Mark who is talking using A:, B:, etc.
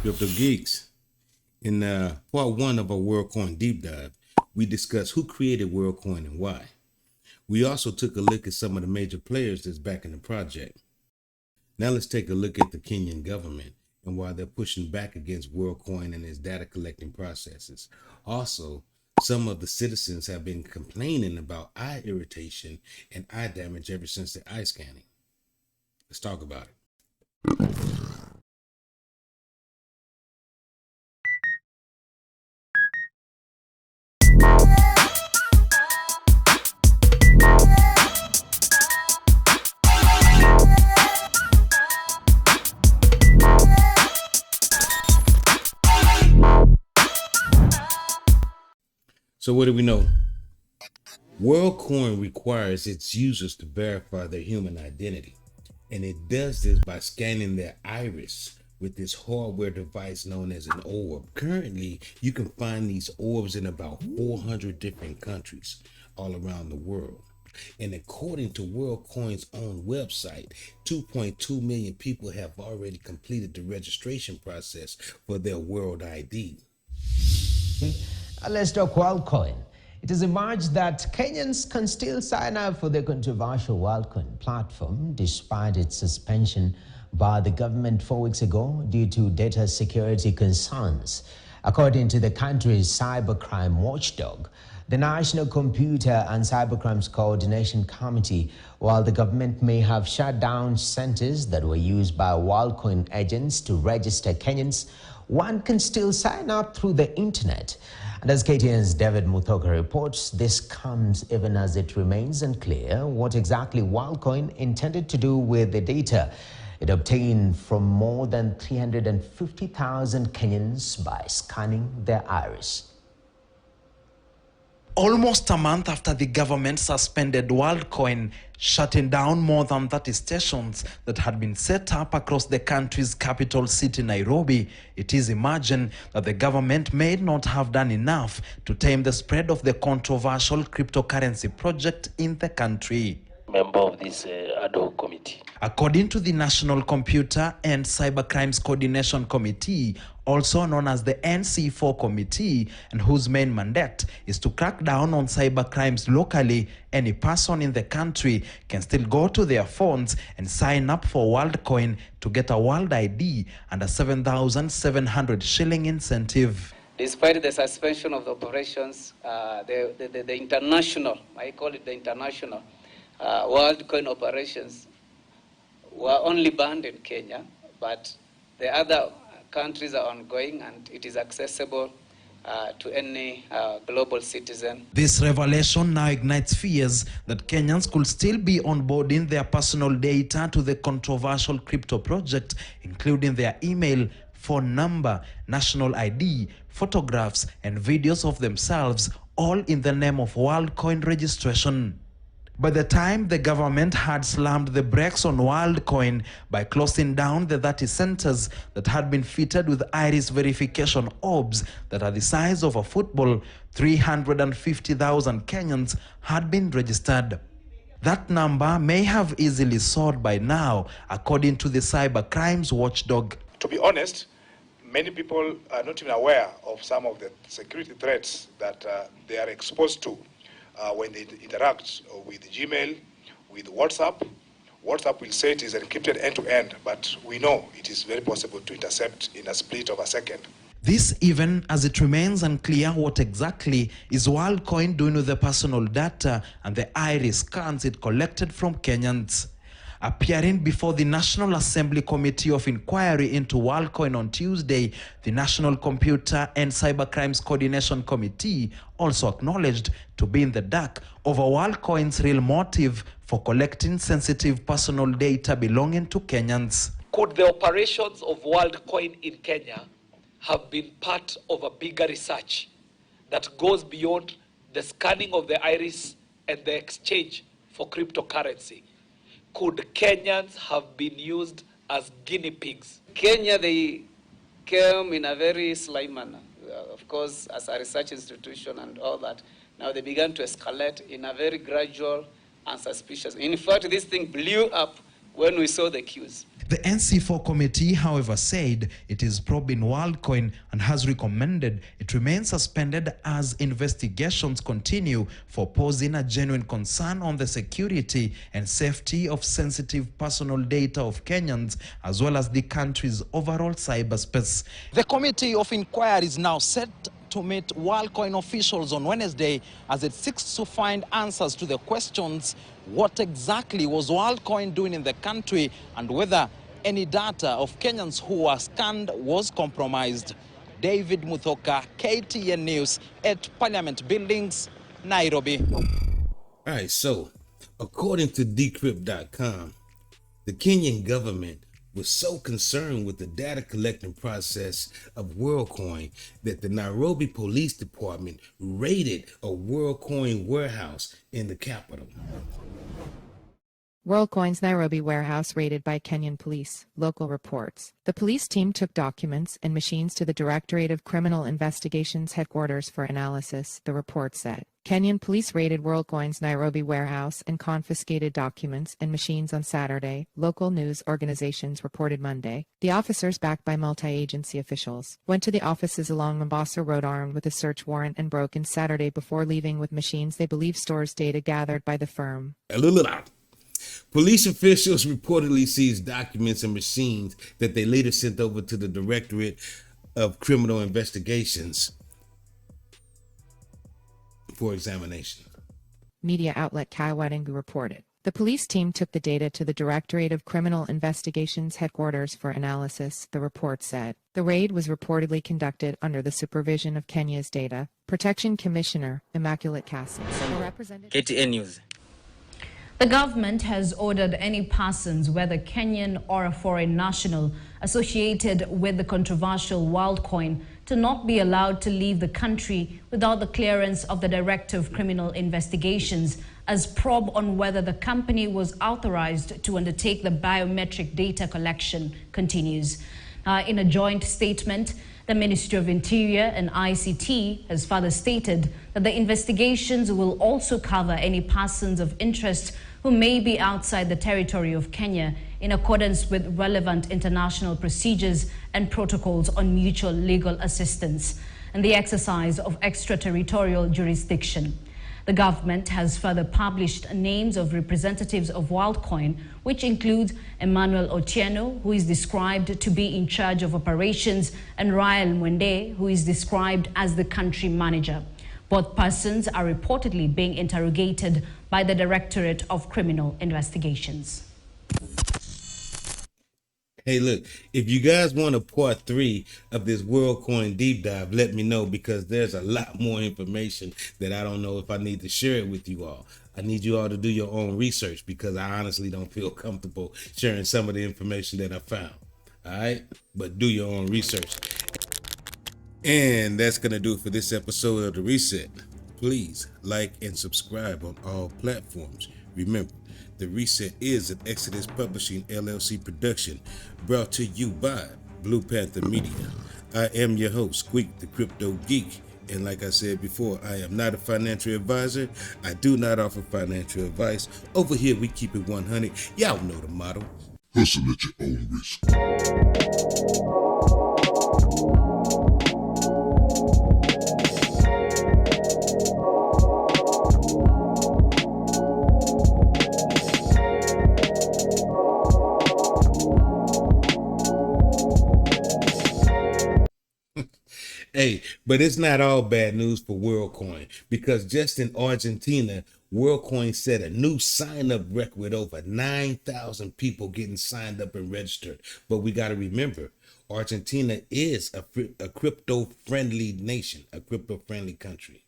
A: Crypto Geeks. In part one of our WorldCoin deep dive, we discussed who created WorldCoin and why. We also took a look at some of the major players that's backing the project. Now let's take a look at the Kenyan government and why they're pushing back against WorldCoin and its data collecting processes. Also, some of the citizens have been complaining about eye irritation and eye damage ever since the eye scanning. Let's talk about it. So what do we know? WorldCoin requires its users to verify their human identity, and it does this by scanning their iris with this hardware device known as an orb. Currently, you can find these orbs in about 400 different countries all around the world. And according to WorldCoin's own website, 2.2 million people have already completed the registration process for their World ID.
B: Let's talk WorldCoin. It has emerged that Kenyans can still sign up for the controversial WorldCoin platform despite its suspension by the government 4 weeks ago due to data security concerns. According to the country's cybercrime watchdog, the National Computer and Cybercrimes Coordination Committee, while the government may have shut down centers that were used by WorldCoin agents to register Kenyans, one can still sign up through the internet. And as KTN's David Muthoka reports, this comes even as it remains unclear what exactly WorldCoin intended to do with the data it obtained from more than 350,000 Kenyans by scanning their iris.
C: Almost a month after the government suspended WorldCoin, shutting down more than 30 stations that had been set up across the country's capital city, Nairobi, it is imagined that the government may not have done enough to tame the spread of the controversial cryptocurrency project in the country.
D: Member of this ad hoc committee.
C: According to the National Computer and Cybercrimes Coordination Committee, also known as the NC4 Committee, and whose main mandate is to crack down on cybercrimes locally, any person in the country can still go to their phones and sign up for WorldCoin to get a World ID and a 7,700 shilling incentive.
E: Despite the suspension of the operations, the international, I call it the international, WorldCoin operations were only banned in Kenya, but the other countries are ongoing and it is accessible to any global citizen.
C: This revelation now ignites fears that Kenyans could still be onboarding their personal data to the controversial crypto project, including their email, phone number, national ID, photographs, and videos of themselves, all in the name of WorldCoin registration. By the time the government had slammed the brakes on WorldCoin by closing down the 30 centers that had been fitted with iris verification orbs that are the size of a football, 350,000 Kenyans had been registered. That number may have easily soared by now, according to the cybercrimes watchdog.
F: To be honest, many people are not even aware of some of the security threats that they are exposed to when they interact with Gmail, with WhatsApp. WhatsApp will say it is encrypted end-to-end, but we know it is very possible to intercept in a split of a second.
C: This even as it remains unclear what exactly is WorldCoin doing with the personal data and the iris scans it collected from Kenyans. Appearing before the National Assembly Committee of Inquiry into WorldCoin on Tuesday, the National Computer and Cybercrimes Coordination Committee also acknowledged to be in the dark over WorldCoin's real motive for collecting sensitive personal data belonging to Kenyans.
G: Could the operations of WorldCoin in Kenya have been part of a bigger research that goes beyond the scanning of the iris and the exchange for cryptocurrency? Could Kenyans have been used as guinea pigs?
E: Kenya, they came in a very sly manner. Of course, as a research institution and all that, now they began to escalate in a very gradual and suspicious. In fact, this thing blew up when we saw the queues.
C: The NC4 committee, however, said it is probing WorldCoin and has recommended it remain suspended as investigations continue for posing a genuine concern on the security and safety of sensitive personal data of Kenyans, as well as the country's overall cyberspace. The committee of inquiry is now set to meet WorldCoin officials on Wednesday as it seeks to find answers to the questions: what exactly was WorldCoin doing in the country, and whether any data of Kenyans who were scanned was compromised. David Muthoka, KTN News at Parliament Buildings, Nairobi.
A: All right, so according to Decrypt.com, the Kenyan government was so concerned with the data collecting process of WorldCoin that the Nairobi Police Department raided a WorldCoin warehouse in the capital.
H: WorldCoin's Nairobi warehouse raided by Kenyan police, local reports. The police team took documents and machines to the Directorate of Criminal Investigations headquarters for analysis, the report said. Kenyan police raided WorldCoin's Nairobi warehouse and confiscated documents and machines on Saturday, local news organizations reported Monday. The officers, backed by multi-agency officials, went to the offices along Mombasa Road armed with a search warrant and broke in Saturday before leaving with machines they believe stores data gathered by the firm.
A: Police officials reportedly seized documents and machines that they later sent over to the Directorate of Criminal Investigations for examination.
H: Media outlet Kawadengu reported. The police team took the data to the Directorate of Criminal Investigations headquarters for analysis, the report said. The raid was reportedly conducted under the supervision of Kenya's Data Protection Commissioner, Immaculate Cassie.
I: KTN News.
J: The government has ordered any persons, whether Kenyan or a foreign national, associated with the controversial WorldCoin to not be allowed to leave the country without the clearance of the Director of Criminal Investigations as probe on whether the company was authorized to undertake the biometric data collection continues. In a joint statement, the Ministry of Interior and ICT has further stated that the investigations will also cover any persons of interest who may be outside the territory of Kenya in accordance with relevant international procedures and protocols on mutual legal assistance and the exercise of extraterritorial jurisdiction. The government has further published names of representatives of WorldCoin, which include Emmanuel Otieno, who is described to be in charge of operations, and Rael Mwende, who is described as the country manager. Both persons are reportedly being interrogated by the Directorate of Criminal Investigations.
A: Hey, look, if you guys want a part 3 of this WorldCoin deep dive, let me know, because there's a lot more information that I don't know if I need to share it with you all. I need you all to do your own research, because I honestly don't feel comfortable sharing some of the information that I found. All right, but do your own research. And that's going to do it for this episode of The Reset. Please like and subscribe on all platforms. Remember, The Reset is an Exodus Publishing LLC production brought to you by Blue Panther Media. I am your host, Squeek, the Crypto Geek. And like I said before, I am not a financial advisor. I do not offer financial advice. Over here, we keep it 100. Y'all know the motto.
K: Hustle at your own risk.
A: Hey, but it's not all bad news for WorldCoin, because just in Argentina, WorldCoin set a new sign-up record with over 9,000 people getting signed up and registered. But we got to remember, Argentina is a crypto-friendly nation, a crypto-friendly country.